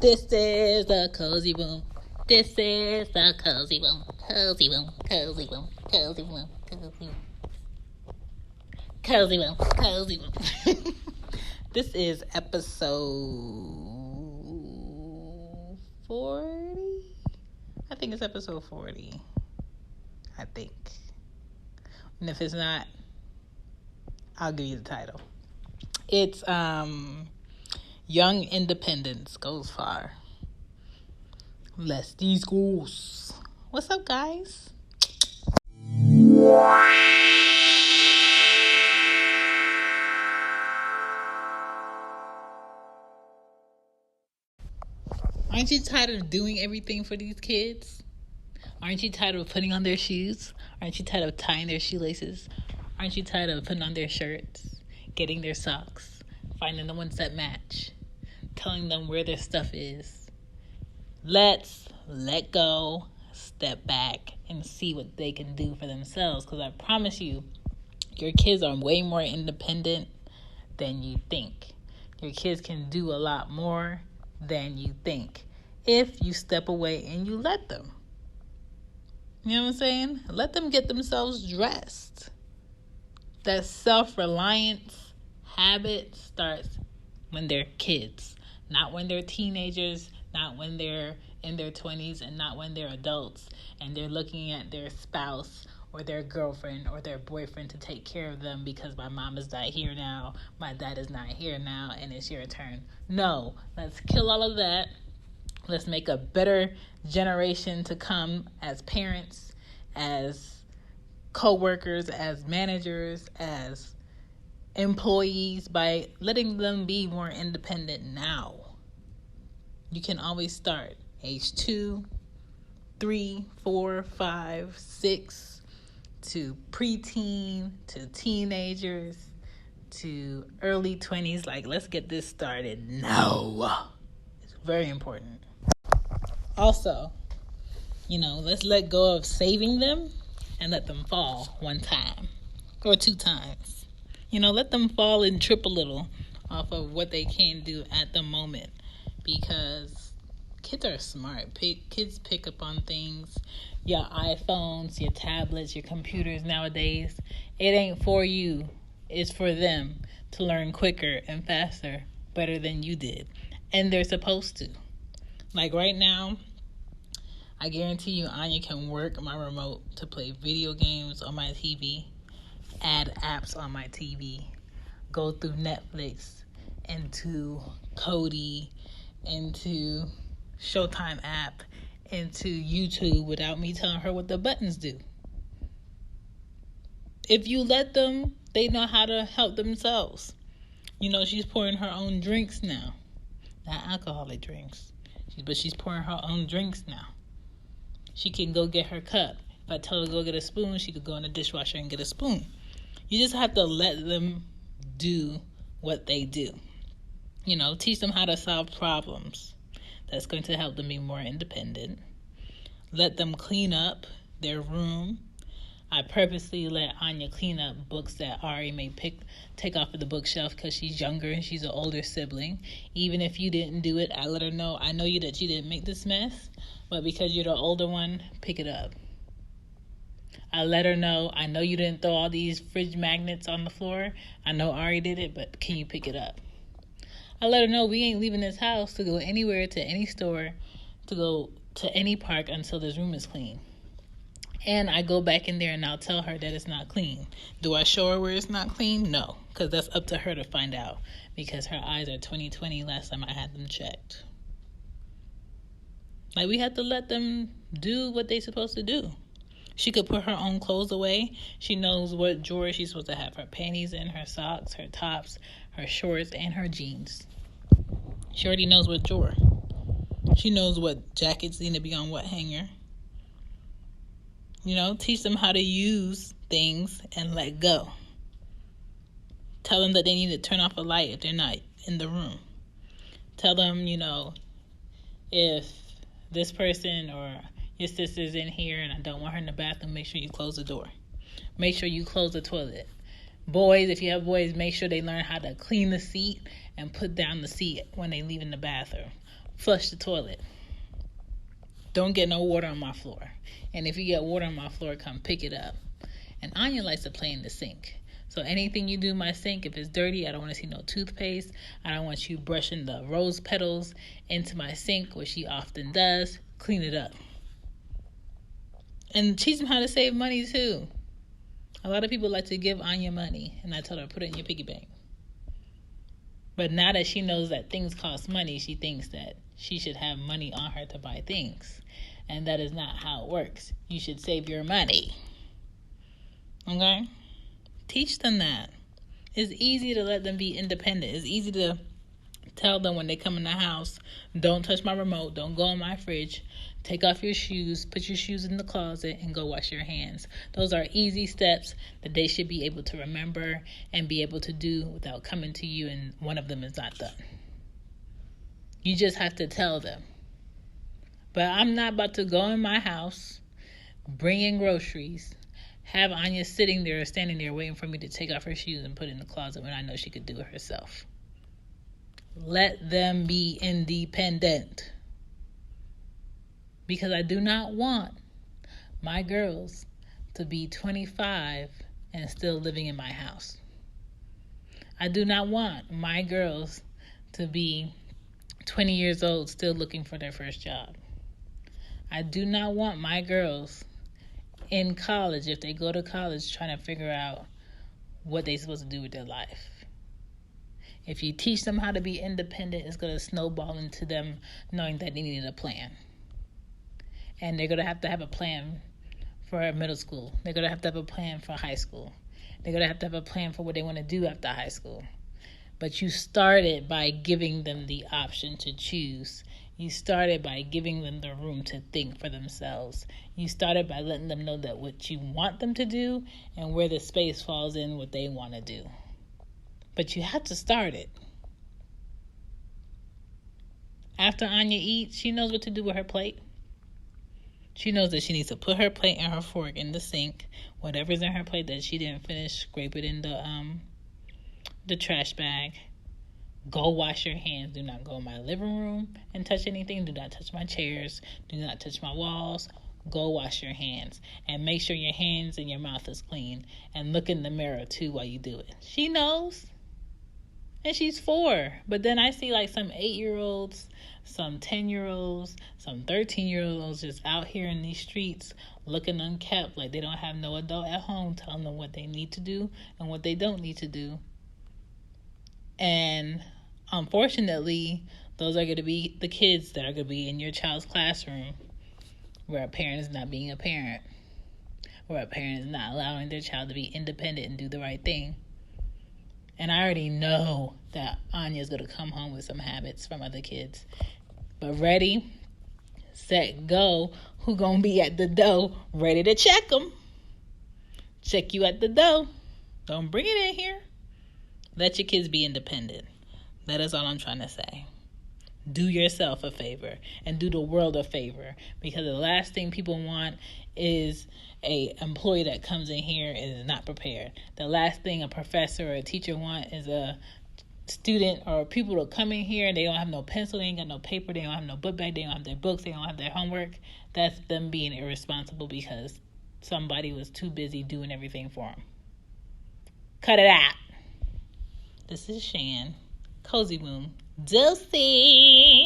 This is the cozy room. This is the cozy room. Cozy room. Cozy room. Cozy room. Cozy room. Cozy room. Cozy room. This is episode 40. I think it's episode 40. I think. And if it's not, I'll give you the title. It's Young Independence Goes Far. Let's these goals. What's up, guys? Aren't you tired of doing everything for these kids? Aren't you tired of putting on their shoes? Aren't you tired of tying their shoelaces? Aren't you tired of putting on their shirts, getting their socks, finding the ones that match, telling them where their stuff is? Let's let go, step back, and see what they can do for themselves. Because I promise you, your kids are way more independent than you think. Your kids can do a lot more than you think if you step away and you let them. You know what I'm saying? Let them get themselves dressed. That self-reliance habit starts when they're kids, not when they're teenagers, not when they're in their 20s, and not when they're adults and they're looking at their spouse or their girlfriend or their boyfriend to take care of them because my mom is not here now, my dad is not here now, and it's your turn. No, let's kill all of that. Let's make a better generation to come as parents, as co-workers, as managers, as employees by letting them be more independent now. You can always start age 2, 3, 4, 5, 6, to preteen, to teenagers, to early 20s. Like, let's get this started now. It's very important. Also, let's let go of saving them and let them fall one time or 2 times. Let them fall and trip a little off of what they can do at the moment, because kids are smart. Kids pick up on things. Your iPhones, your tablets, your computers nowadays, it ain't for you. It's for them to learn quicker and faster, better than you did. And they're supposed to. Like right now, I guarantee you Anya can work my remote to play video games on my TV, add apps on my TV, go through Netflix, into Kodi, into Showtime app, into YouTube without me telling her what the buttons do. If you let them, they know how to help themselves. She's pouring her own drinks now. Not alcoholic drinks. But she's pouring her own drinks now. She can go get her cup. If I tell her to go get a spoon, she could go in the dishwasher and get a spoon. You just have to let them do what they do. Teach them how to solve problems. That's going to help them be more independent. Let them clean up their room. I purposely let Anya clean up books that Ari may take off of the bookshelf because she's younger and she's an older sibling. Even if you didn't do it, I let her know, I know that you didn't make this mess, but because you're the older one, pick it up. I let her know, I know you didn't throw all these fridge magnets on the floor. I know Ari did it, but can you pick it up? I let her know we ain't leaving this house to go anywhere, to any store, to go to any park until this room is clean. And I go back in there and I'll tell her that it's not clean. Do I show her where it's not clean? No, because that's up to her to find out, because her eyes are 20/20 last time I had them checked. Like, we have to let them do what they're supposed to do. She could put her own clothes away. She knows what drawer she's supposed to have her panties in, her socks, her tops, her shorts, and her jeans. She already knows what drawer. She knows what jackets need to be on what hanger. Teach them how to use things and let go. Tell them that they need to turn off a light if they're not in the room. Tell them, if this person or your sister's in here and I don't want her in the bathroom, make sure you close the door. Make sure you close the toilet. Boys, if you have boys, make sure they learn how to clean the seat and put down the seat when they leave in the bathroom. flush the toilet. Don't get no water on my floor. And if you get water on my floor, come pick it up. And Anya likes to play in the sink. So anything you do in my sink, if it's dirty, I don't want to see no toothpaste. I don't want you brushing the rose petals into my sink, which she often does. Clean it up. And teach them how to save money too. A lot of people like to give Anya money, and I told her, put it in your piggy bank. But now that she knows that things cost money, she thinks that she should have money on her to buy things. And that is not how it works. You should save your money. Okay? Teach them that. It's easy to let them be independent. It's easy to tell them when they come in the house, don't touch my remote, don't go in my fridge, take off your shoes, put your shoes in the closet, and go wash your hands. Those are easy steps that they should be able to remember and be able to do without coming to you and one of them is not done. You just have to tell them. But I'm not about to go in my house, bring in groceries, have Anya sitting there or standing there waiting for me to take off her shoes and put it in the closet when I know she could do it herself. Let them be independent. Because I do not want my girls to be 25 and still living in my house. I do not want my girls to be 20 years old still looking for their first job. I do not want my girls in college, if they go to college, trying to figure out what they're supposed to do with their life. If you teach them how to be independent, it's going to snowball into them knowing that they need a plan. And they're going to have a plan for middle school. They're going to have a plan for high school. They're going to have a plan for what they want to do after high school. But you started by giving them the option to choose. You started by giving them the room to think for themselves. You started by letting them know that what you want them to do and where the space falls in what they want to do. But you have to start it. After Anya eats, she knows what to do with her plate. She knows that she needs to put her plate and her fork in the sink. Whatever's in her plate that she didn't finish, scrape it in the trash bag. Go wash your hands. Do not go in my living room and touch anything. Do not touch my chairs. Do not touch my walls. Go wash your hands. And make sure your hands and your mouth is clean. And look in the mirror, too, while you do it. She knows. And she's 4. But then I see like some 8-year-olds, some 10-year-olds, some 13-year-olds just out here in these streets looking unkept, like they don't have no adult at home telling them what they need to do and what they don't need to do. And unfortunately, those are going to be the kids that are going to be in your child's classroom where a parent is not being a parent, where a parent is not allowing their child to be independent and do the right thing. And I already know that Anya's going to come home with some habits from other kids. But ready, set, go. Who going to be at the door ready to check them? Check you at the door. Don't bring it in here. Let your kids be independent. That is all I'm trying to say. Do yourself a favor and do the world a favor, because the last thing people want is a employee that comes in here and is not prepared. The last thing a professor or a teacher want is a student or people to come in here and they don't have no pencil, they ain't got no paper, they don't have no book bag, they don't have their books, they don't have their homework. That's them being irresponsible because somebody was too busy doing everything for them. Cut it out. This is Shan. Cozy Womb. Dulcie.